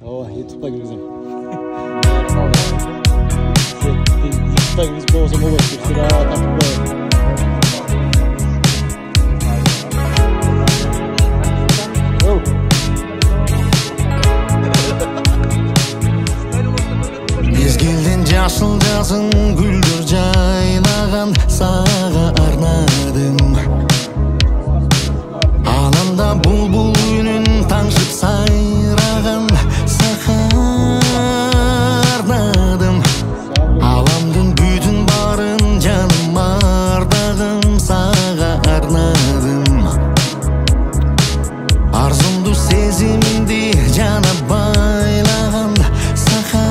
ооба ютубка киргизем. ютубка киргизип койсом болот деп сираа тапып коём. Mezgilden yaşıl жазын гүлдөр жайнаган сага арнадым. Анамда булбул үнүн таңшып сайраган сага арнадым. Аламдын бүтүн барын жаным ардагым сага арнадым. Арзумду сезимди жана байлаган сага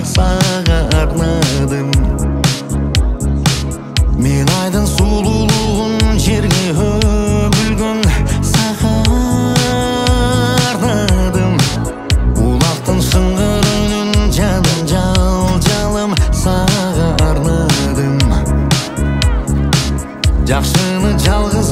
сага арнадым. Мен айдын сулуулугун жерге өбүлгөн сага арнадым. Улактын шыңгыр үнүн жаным жалжалым сага арнадым. Жакшыны жалгыз